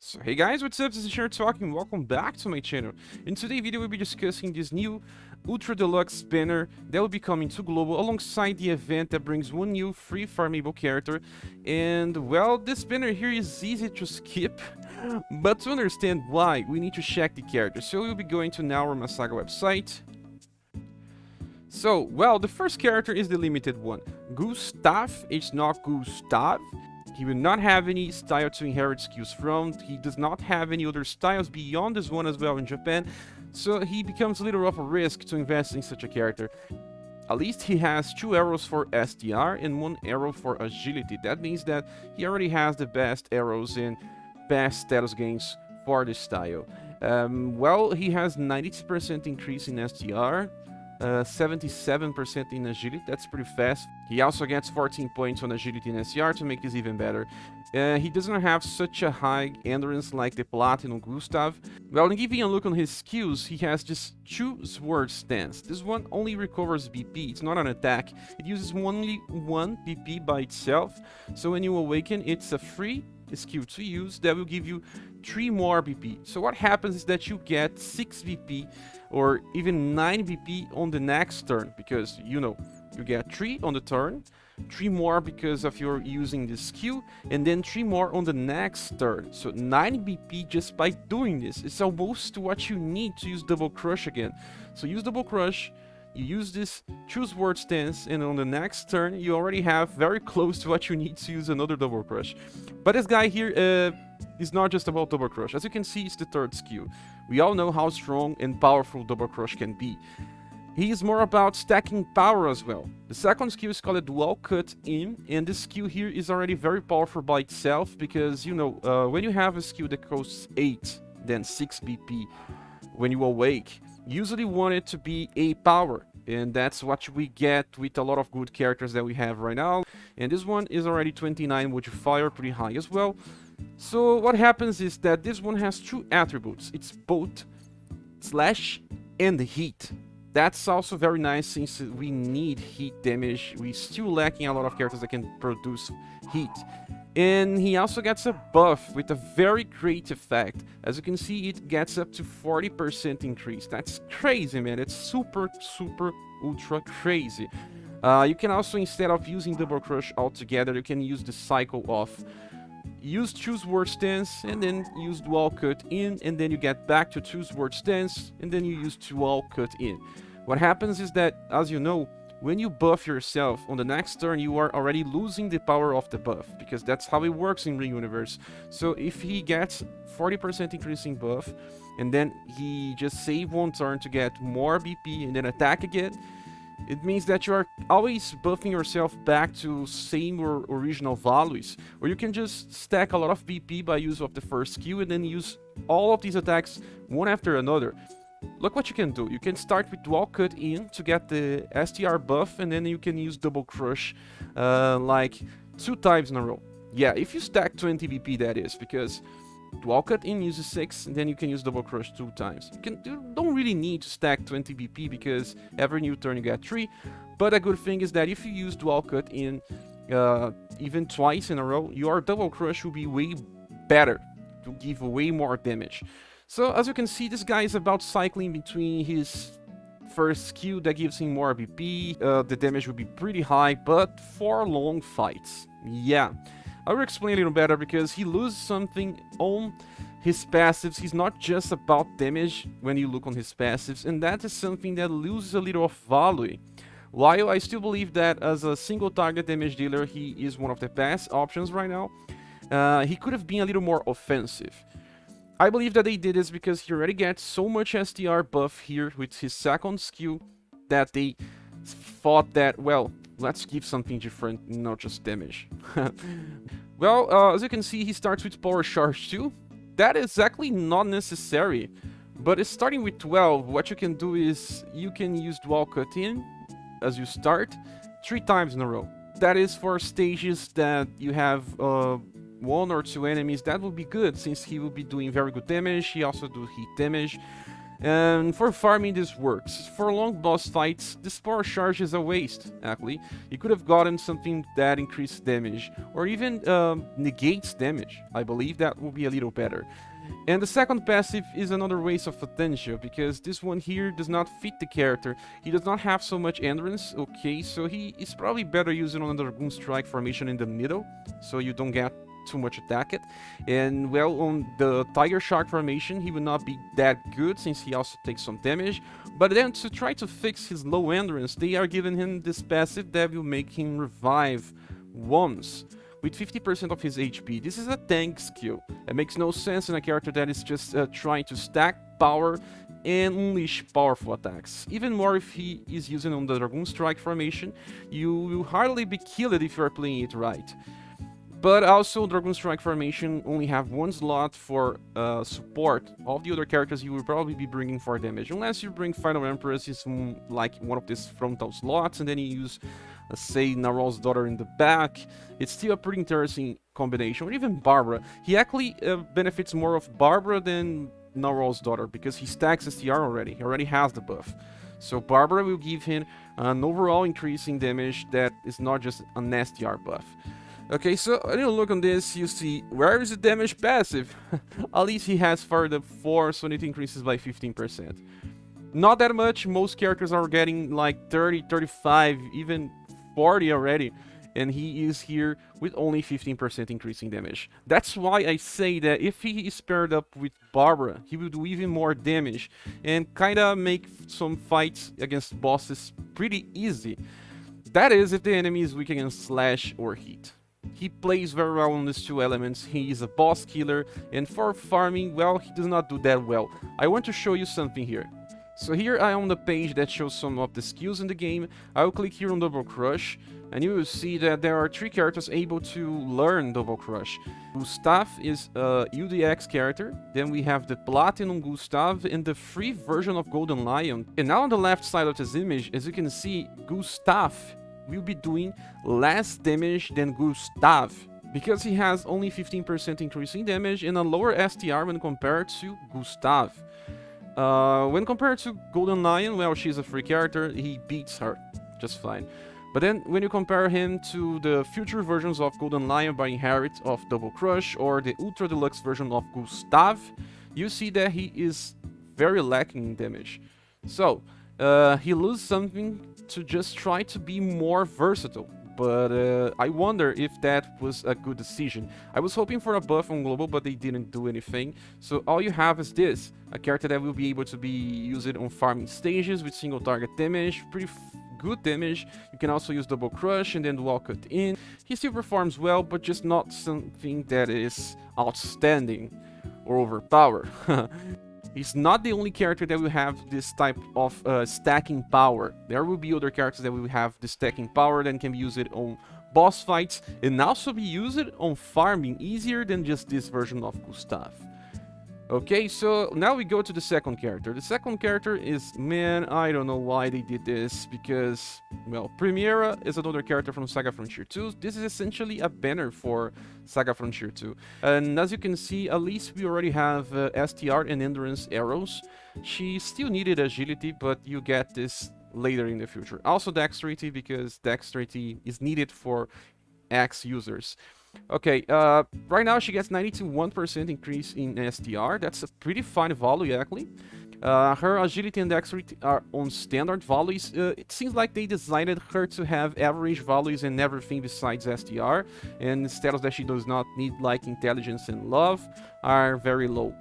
So hey guys, what's up? This is Scher talking. Welcome back to my channel. In today's video we'll be discussing this new Ultra Deluxe banner that will be coming to global alongside the event that brings one new free farmable character. And well, this banner here is easy to skip, but to understand why, we need to check the character. So we'll be going to now our SaGa website. So, well, the first character is the limited one. Gustaf. It's not Gustaf. He will not have any style to inherit skills from. He does not have any other styles beyond this one as well in Japan. So he becomes a little of a risk to invest in such a character. At least he has 2 arrows for SDR and 1 arrow for agility. That means that he already has the best arrows and best status gains for this style. Well, he has 90% increase in SDR. 77% in agility, that's pretty fast. He also gets 14 points on agility and SCR to make this even better. He doesn't have such a high endurance like the Platinum Gustaf. Well, giving a look on his skills, he has just 2 sword stance. This one only recovers BP, it's not an attack. It uses only 1 BP by itself, so when you awaken, it's a free skill to use that will give you 3 more BP. So what happens is that you get 6 BP or even 9 BP on the next turn, because you know you get 3 on the turn, 3 more because of your using the skill, and then 3 more on the next turn. So 9 BP just by doing this. It's almost what you need to use Double Crush again. So use Double Crush, you use this, choose word stance, and on the next turn you already have very close to what you need to use another Double Crush. But this guy here is not just about Double Crush. As you can see, it's the 3rd skill. We all know how strong and powerful Double Crush can be. He is more about stacking power as well. The 2nd skill is called Dual Cut In, and this skill here is already very powerful by itself, because you know, when you have a skill that costs 8, then 6 BP when you awake, you usually want it to be a power, and that's what we get with a lot of good characters that we have right now. And this one is already 29 modifier, pretty high as well. So what happens is that this one has 2 attributes. It's both slash and heat. That's also very nice since we need heat damage. We still lacking a lot of characters that can produce heat. And he also gets a buff with a very great effect. As you can see, it gets up to 40% increase. That's crazy, man. It's super, ultra crazy. You can also, instead of using Double Crush altogether, you can use the cycle of choose word stance, and then use Dual Cut In, and then you get back to choose word stance, and then you use Dual Cut In. What happens is that, as you know, when you buff yourself, on the next turn you are already losing the power of the buff, because that's how it works in univerSe. So if he gets 40% increase in buff, and then he just save 1 turn to get more BP and then attack again, it means that you are always buffing yourself back to same or original values, or you can just stack a lot of BP by use of the 1st skill and then use all of these attacks one after another. Look what you can do. You can start with Dual Cut In to get the STR buff, and then you can use Double Crush like 2 times in a row. Yeah, if you stack 20 BP, that is, because Dual Cut In uses 6, and then you can use Double Crush 2 times. You don't really need to stack 20 BP, because every new turn you get 3. But a good thing is that if you use Dual Cut In even twice in a row, your Double Crush will be way better to give way more damage. So as you can see, this guy is about cycling between his 1st skill that gives him more BP. The damage will be pretty high, but for long fights. Yeah, I will explain a little better, because he loses something on his passives. He's not just about damage when you look on his passives, and that is something that loses a little of value. While I still believe that as a single target damage dealer, he is one of the best options right now, he could have been a little more offensive. I believe that they did this because he already gets so much SDR buff here with his 2nd skill that they thought that, well, let's give something different, not just damage. Well, as you can see, he starts with Power Charge 2. That is exactly not necessary, but it's starting with 12. What you can do is you can use Dual Cut In as you start 3 times in a row. That is for stages that you have 1 or 2 enemies. That will be good, since he will be doing very good damage. He also do heat damage. And for farming this works. For long boss fights, this power charge is a waste, actually. You could have gotten something that increases damage, or even negates damage. I believe that will be a little better. And the second passive is another waste of potential, because this one here does not fit the character. He does not have so much endurance, okay, so he is probably better using on the Dragoon Strike formation in the middle, so you don't get too much attack it. And well, on the Tiger Shark formation, he will not be that good since he also takes some damage. But then to try to fix his low endurance, they are giving him this passive that will make him revive once with 50% of his HP. This is a tank skill. It makes no sense in a character that is just trying to stack power and unleash powerful attacks. Even more if he is using on the Dragoon Strike formation, you will hardly be killed if you are playing it right. But also, Dragoon Strike formation only have one slot for support. All the other characters you will probably be bringing for damage, unless you bring Final Empress, is like one of these frontal slots, and then you use, say, Narwhal's Daughter in the back. It's still a pretty interesting combination. Or even Barbara. He actually benefits more of Barbara than Narwhal's Daughter, because he stacks STR already. He already has the buff. So Barbara will give him an overall increase in damage that is not just an STR buff. Okay, so a little look on this, you see, where is the damage passive? At least he has for the force when it increases by 15%. Not that much, most characters are getting like 30, 35, even 40 already. And he is here with only 15% increasing damage. That's why I say that if he is paired up with Barbara, he will do even more damage and kinda make some fights against bosses pretty easy. That is if the enemy is weak against slash or heat. He plays very well on these two elements. He is a boss killer, and for farming, well, he does not do that well. I want to show you something here. So here I am on the page that shows some of the skills in the game. I will click here on Double Crush, and you will see that there are 3 characters able to learn Double Crush. Gustaf is a UDX character, then we have the Platinum Gustaf and the free version of Golden Lion. And now on the left side of this image, as you can see, Gustaf will be doing less damage than Gustaf, because he has only 15% increase in damage and a lower STR when compared to Gustaf. When compared to Golden Lion, well, she's a free character, he beats her just fine. But then when you compare him to the future versions of Golden Lion by Inherit of Double Crush or the Ultra Deluxe version of Gustaf, you see that he is very lacking in damage. So, he loses something to just try to be more versatile, but I wonder if that was a good decision. I was hoping for a buff on global, but they didn't do anything. So all you have is this, a character that will be able to be used on farming stages with single target damage, pretty good damage. You can also use Double Crush and then Dual Cut in. He still performs well, but just not something that is outstanding or overpowered. He's not the only character that will have this type of stacking power. There will be other characters that will have this stacking power that can be used on boss fights and also be used on farming easier than just this version of Gustaf. Okay, so now we go to the second character. The second character is, man, I don't know why they did this, because, well, Primiera is another character from SaGa Frontier 2. This is essentially a banner for SaGa Frontier 2. And as you can see, at least we already have STR and Endurance arrows. She still needed agility, but you get this later in the future. Also Dexterity, because Dexterity is needed for X users. Okay, right now she gets 91% increase in STR. That's a pretty fine value, actually. Her agility and dexterity are on standard values. It seems like they designed her to have average values and everything besides STR, and the status that she does not need, like intelligence and love, are very low.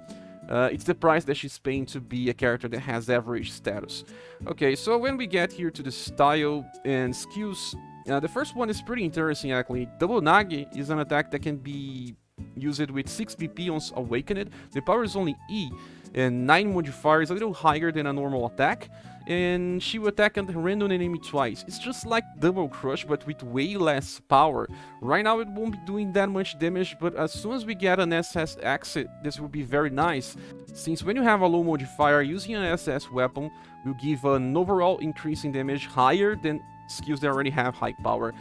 It's the price that she's paying to be a character that has average status. Okay, so when we get here to the style and skills, the first one is pretty interesting, actually. Double Nagi is an attack that can be used with 6 BP on Awakened. The power is only E, and 9 modifiers, a little higher than a normal attack. And she will attack a random enemy twice. It's just like Double Crush, but with way less power. Right now it won't be doing that much damage, but as soon as we get an SS exit, this will be very nice. Since when you have a low modifier, using an SS weapon will give an overall increase in damage higher than skills that already have high power.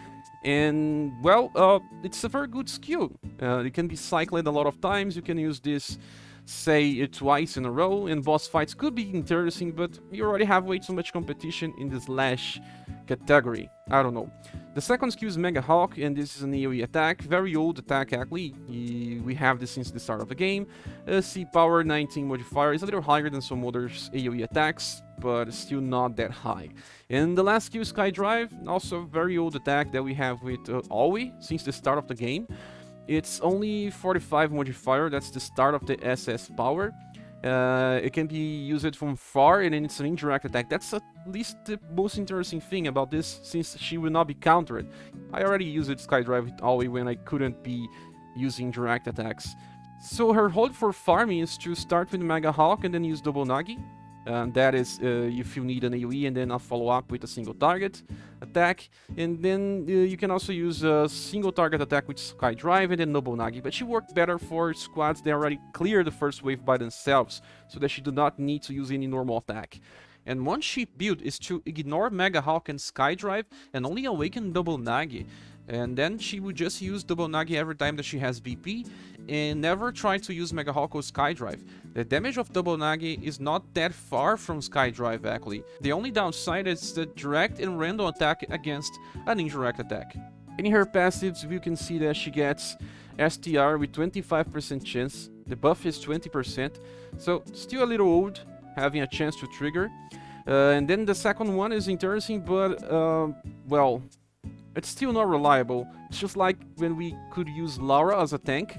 And, well, it's a very good skill. It can be cycled a lot of times. You can use this say it twice in a row, and boss fights could be interesting, but you already have way too much competition in the slash category. I don't know. The second skill is Mega Hawk, and this is an AoE attack, very old attack actually. We have this since the start of the game. C power 19 modifier is a little higher than some other AoE attacks, but still not that high. And the last skill is Sky Drive, also a very old attack that we have with Alwi since the start of the game. It's only 45 modifier, that's the start of the SS power. It can be used from far, and then it's an indirect attack. That's at least the most interesting thing about this, since she will not be countered. I already used Sky Drive with Alwi when I couldn't be using direct attacks. So her hold for farming is to start with Mega Hawk and then use Double Nagi. That is if you need an AoE and then a follow-up with a single target attack. And then you can also use a single target attack with Sky Drive and then Double Nagi. But she worked better for squads that already clear the first wave by themselves, so that she do not need to use any normal attack. And one cheap build is to ignore Mega Hawk and Sky Drive and only awaken Double Nagi. And then she would just use Double Nagi every time that she has BP, and never try to use Mega Hawk or Sky Drive. The damage of Double Nagi is not that far from Sky Drive actually. The only downside is the direct and random attack against an indirect attack. In her passives you can see that she gets STR with 25% chance, the buff is 20%, so still a little old, having a chance to trigger. And then the second one is interesting, but well, it's still not reliable. It's just like when we could use Laura as a tank,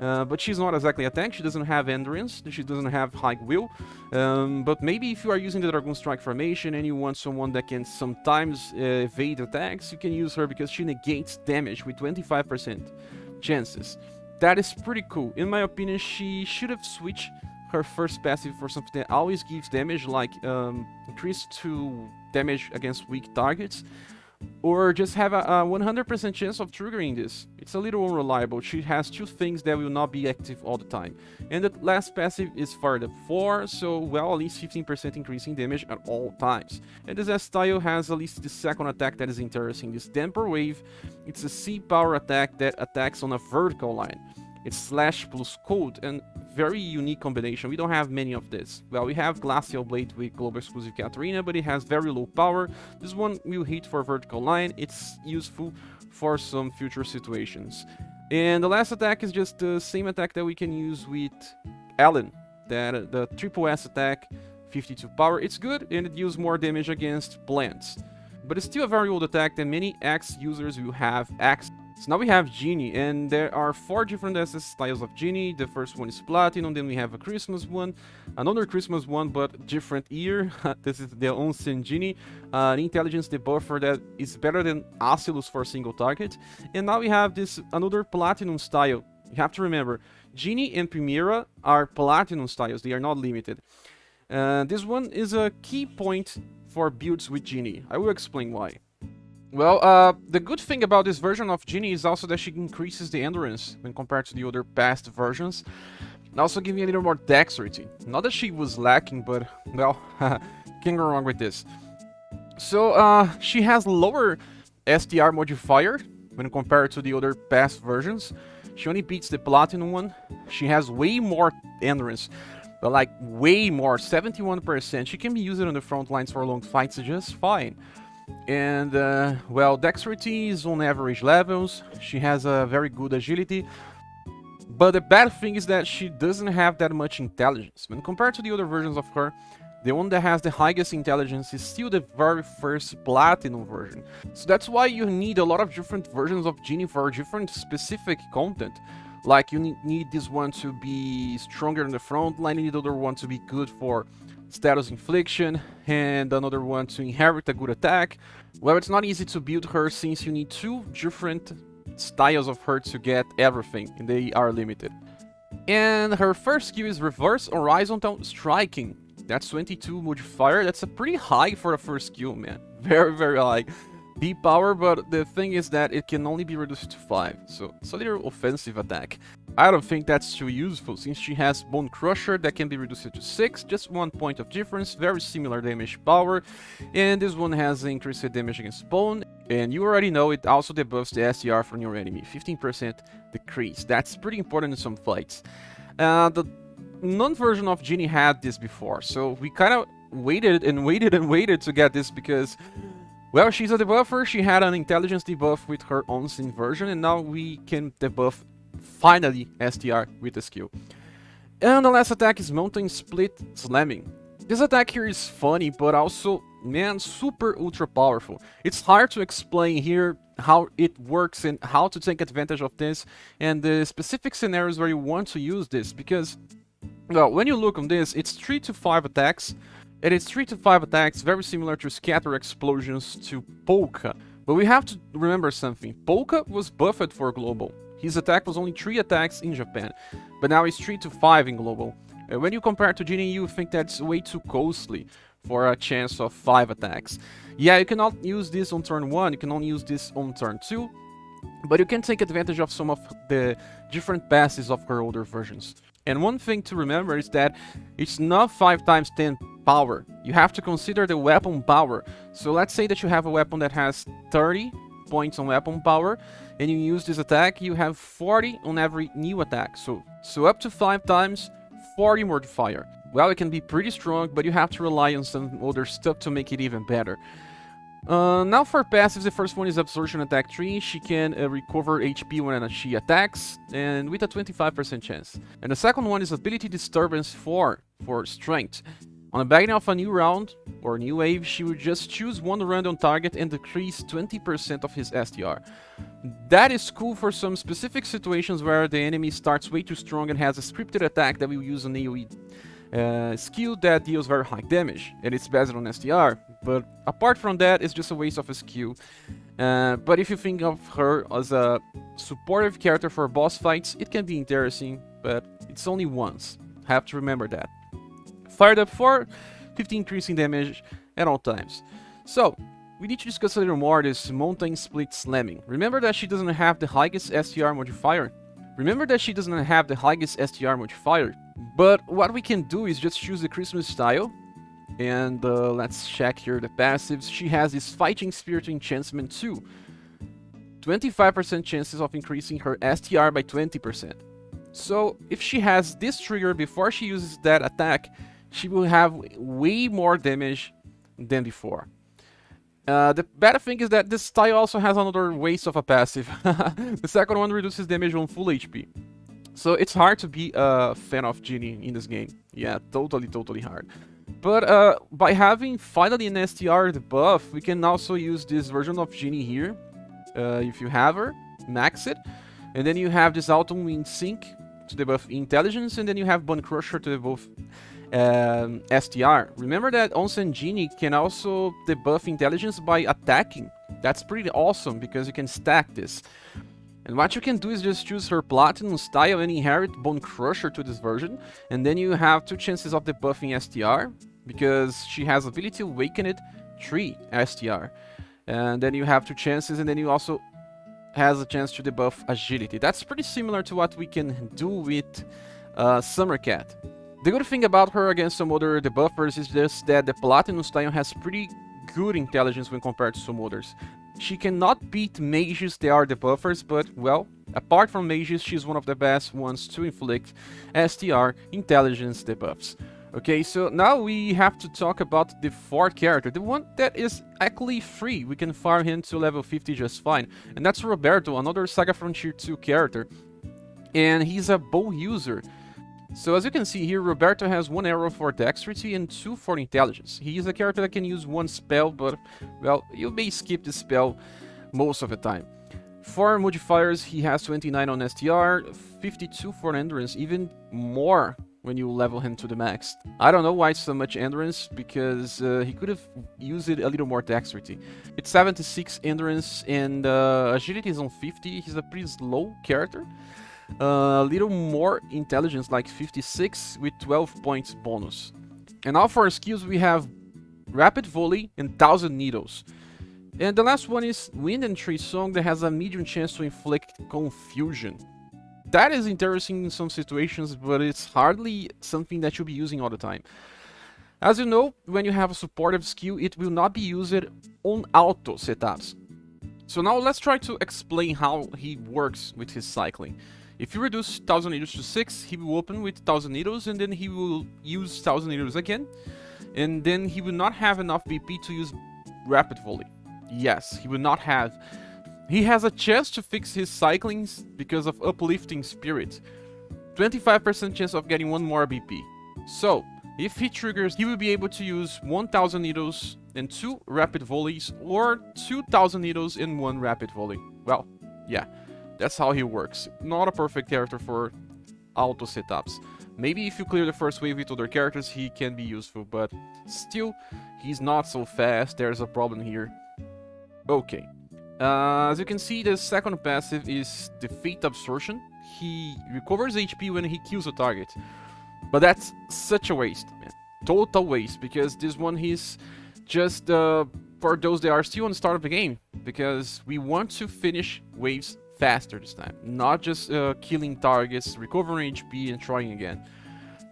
but she's not exactly a tank. She doesn't have endurance, she doesn't have high will. But maybe if you are using the Dragon Strike formation and you want someone that can sometimes evade attacks, you can use her because she negates damage with 25% chances. That is pretty cool. In my opinion, she should have switched her first passive for something that always gives damage, like increase to damage against weak targets, or just have a 100% chance of triggering this. It's a little unreliable. She has two things that will not be active all the time. And the last passive is fired up 4, so well, at least 15% increasing damage at all times. And this style has at least the second attack that is interesting. This Damper Wave, it's a C power attack that attacks on a vertical line. It's slash plus cold, and very unique combination. We don't have many of this. Well, we have Glacial Blade with global exclusive Katarina, but it has very low power. This one will hit for vertical line. It's useful for some future situations. And the last attack is just the same attack that we can use with Ellen. That the triple S attack, 52 power. It's good, and it deals more damage against plants. But it's still a very old attack that many Axe users will have access. So now we have Ginny, and there are 4 different SS styles of Ginny. The first one is Platinum, then we have a Christmas one, another Christmas one, but different year. This is the Onsen Ginny, an intelligence debuffer that is better than Asilus for a single target. And now we have this another Platinum style. You have to remember, Ginny and Primiera are Platinum styles, they are not limited. This one is a key point for builds with Ginny. I will explain why. Well, the good thing about this version of Ginny is also that she increases the endurance when compared to the other past versions, and also giving a little more dexterity. Not that she was lacking, but, well, can't go wrong with this. So, she has lower STR modifier when compared to the other past versions. She only beats the Platinum one. She has way more endurance, but like way more, 71%. She can be used on the front lines for long fights just fine. And, well, dexterity is on average levels. She has a very good agility. But the bad thing is that she doesn't have that much intelligence. When compared to the other versions of her, the one that has the highest intelligence is still the very first Platinum version. So that's why you need a lot of different versions of Ginny for different specific content. Like, you need this one to be stronger in the front line, you need the other one to be good for status infliction, and another one to inherit a good attack. Well, it's not easy to build her since you need 2 different styles of her to get everything, and they are limited. And her first skill is Reverse Horizontal Striking. That's 22 modifier. That's a pretty high for a first skill, man. Very, very high. B power, but the thing is that it can only be reduced to 5, so it's a little offensive attack. I don't think that's too useful, since she has Bone Crusher that can be reduced to 6, just 1 point of difference, very similar damage power, and this one has increased damage against Bone, and you already know it also debuffs the SCR from your enemy, 15% decrease. That's pretty important in some fights. The none version of Ginny had this before, so we kind of waited and waited and waited to get this because, well, she's a debuffer, she had an intelligence debuff with her on-scene version, and now we can debuff, finally, STR with the skill. And the last attack is Mountain Split Slamming. This attack here is funny, but also, man, super ultra powerful. It's hard to explain here how it works and how to take advantage of this and the specific scenarios where you want to use this, because, well, when you look on this, it's 3 to 5 attacks, and it's 3 to 5 attacks very similar to Scatter Explosions to Polka. But we have to remember something. Polka was buffed for global. His attack was only 3 attacks in Japan, but now it's 3 to 5 in global. When you compare it to Ginny, you think that's way too costly for a chance of 5 attacks. Yeah, you cannot use this on turn 1, you can only use this on turn 2, but you can take advantage of some of the different passes of her older versions. And one thing to remember is that it's not 5 times 10 power. You have to consider the weapon power. So let's say that you have a weapon that has 30 points on weapon power, and you use this attack, you have 40 on every new attack. So up to 5 times, 40 modifier. Well, it can be pretty strong, but you have to rely on some other stuff to make it even better. Now for passives, the first one is Absorption Attack 3. She can recover HP when she attacks, and with a 25% chance. And the second one is Ability Disturbance 4 for Strength. On the beginning of a new round, or new wave, she will just choose one random target and decrease 20% of his STR. That is cool for some specific situations where the enemy starts way too strong and has a scripted attack that will use an AoE skill that deals very high damage, and it's based on STR, but apart from that, it's just a waste of a skill. But if you think of her as a supportive character for boss fights, it can be interesting, but it's only once. Have to remember that. Fired up for 50 increasing damage at all times. So, we need to discuss a little more this Mountain Split Slamming. Remember that she doesn't have the highest STR modifier. But what we can do is just choose the Christmas style. And let's check here the passives. She has this Fighting Spirit Enchantment 2. 25% chances of increasing her STR by 20%. So if she has this trigger before she uses that attack, she will have way more damage than before. The bad thing is that this style also has another waste of a passive. The second one reduces damage on full HP. So it's hard to be a fan of Ginny in this game. Yeah, totally hard. But by having finally an STR debuff, we can also use this version of Ginny here. If you have her, max it. And then you have this Autumn Wind Sync to debuff Intelligence, and then you have Bone Crusher to debuff STR. Remember that Onsen Ginny can also debuff Intelligence by attacking. That's pretty awesome because you can stack this. And what you can do is just choose her Platinum style and inherit Bone Crusher to this version, and then you have 2 chances of debuffing STR because she has ability Awakened 3 STR. And then you have 2 chances, and then you also has a chance to debuff Agility. That's pretty similar to what we can do with Summer Cat. The good thing about her against some other debuffers is just that the Platinum style has pretty good intelligence when compared to some others. She cannot beat mages, they are debuffers, but, well, apart from mages, she's one of the best ones to inflict STR intelligence debuffs. Okay, so now we have to talk about the 4th character, the one that is actually free. We can farm him to level 50 just fine, and that's Roberto, another SaGa Frontier 2 character, and he's a bow user. So as you can see here, Roberto has 1 arrow for dexterity and 2 for intelligence. He is a character that can use 1 spell, but, well, you may skip the spell most of the time. For modifiers, he has 29 on STR, 52 for endurance, even more when you level him to the max. I don't know why so much endurance, because he could have used it a little more dexterity. It's 76 endurance, and agility is on 50. He's a pretty slow character. A little more intelligence, like 56 with 12 points bonus. And now for our skills, we have Rapid Volley and 1000 Needles. And the last one is Wind and Tree Song, that has a medium chance to inflict confusion. That is interesting in some situations, but it's hardly something that you'll be using all the time. As you know, when you have a supportive skill, it will not be used on auto setups. So now let's try to explain how he works with his cycling. If you reduce 1000 needles to 6, he will open with 1000 needles, and then he will use 1000 needles again, and then he will not have enough BP to use rapid volley. Yes, he will not have. He has a chance to fix his cyclings because of uplifting spirit. 25% chance of getting one more BP. So, if he triggers, he will be able to use 1000 needles and 2 rapid volleys, or 2000 needles and 1 rapid volley. Well, yeah, that's how he works. Not a perfect character for auto setups. Maybe if you clear the first wave with other characters, he can be useful, but still, he's not so fast. There's a problem here. Okay. As you can see, the second passive is the Fate Absorption. He recovers HP when he kills a target. But that's such a waste, man. Total waste, because this one is just for those that are still on the start of the game. Because we want to finish waves faster this time. Not just killing targets, recovering HP, and trying again.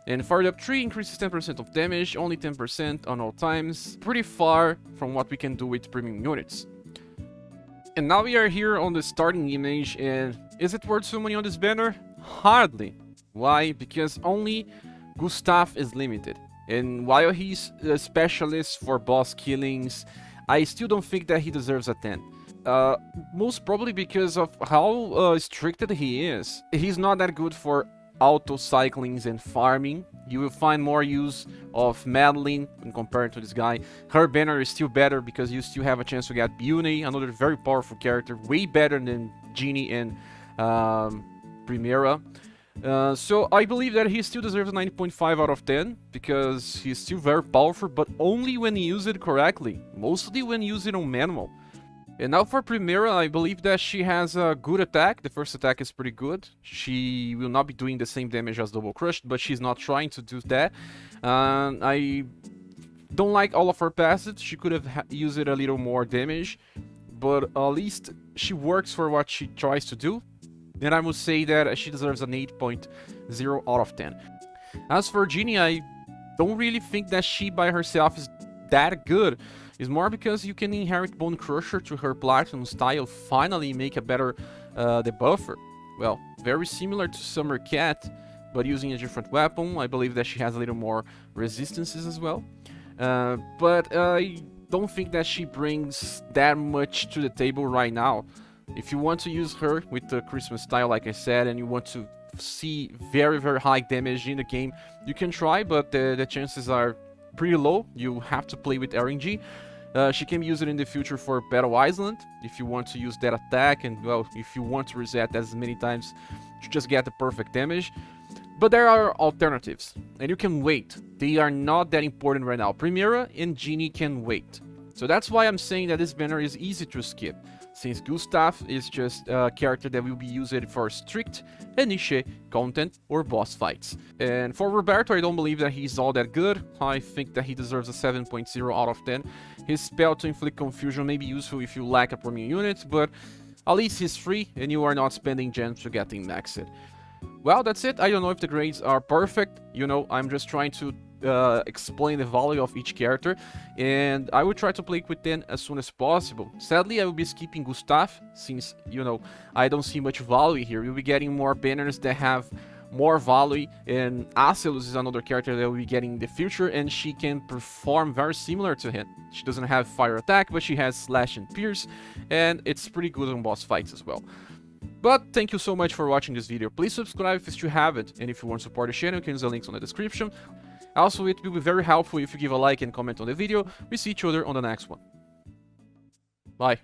And for the up 3, increases 10% of damage, only 10% on all times. Pretty far from what we can do with premium units. And now we are here on the starting image, and is it worth so money on this banner? Hardly. Why? Because only Gustaf is limited. And while he's a specialist for boss killings, I still don't think that he deserves a 10. Most probably because of how restricted he is. He's not that good for auto cyclings and farming. You will find more use of Madeline when compared to this guy. Her banner is still better because you still have a chance to get Uni, another very powerful character, way better than Ginny and Primiera. So I believe that he still deserves a 9.5 out of 10 because he's still very powerful, but only when used correctly, mostly when used on manual. And now for Primiera, I believe that she has a good attack. The first attack is pretty good. She will not be doing the same damage as Double Crushed, but she's not trying to do that. I don't like all of her passives. She could have used it a little more damage, but at least she works for what she tries to do. And I must say that she deserves an 8.0 out of 10. As for Ginny, I don't really think that she by herself is that good. It's more because you can inherit Bone Crusher to her Platinum style, finally make a better debuffer. Well, very similar to Summer Cat, but using a different weapon. I believe that she has a little more resistances as well. But I don't think that she brings that much to the table right now. If you want to use her with the Christmas style, like I said, and you want to see very, very high damage in the game, you can try, but the chances are pretty low. You have to play with RNG. She can be used in the future for Battle Island if you want to use that attack, and well, if you want to reset as many times to just get the perfect damage. But there are alternatives, and you can wait. They are not that important right now. Primiera and Ginny can wait. So that's why I'm saying that this banner is easy to skip, since Gustaf is just a character that will be used for strict and niche content or boss fights. And for Roberto, I don't believe that he's all that good. I think that he deserves a 7.0 out of 10. His spell to inflict confusion may be useful if you lack a premium unit, but at least he's free and you are not spending gems to get him maxed. Well, that's it. I don't know if the grades are perfect. You know, I'm just trying to explain the value of each character, and I will try to play with 10 as soon as possible. Sadly, I will be skipping Gustaf, since, you know, I don't see much value here. We'll be getting more banners that have more value, and Acelus is another character that we'll be getting in the future, and she can perform very similar to him. She doesn't have fire attack, but she has slash and pierce, and it's pretty good on boss fights as well. But thank you so much for watching this video. Please subscribe if you still haven't, and if you want to support the channel, you can use the links on the description. Also, it will be very helpful if you give a like and comment on the video. We see each other on the next one. Bye.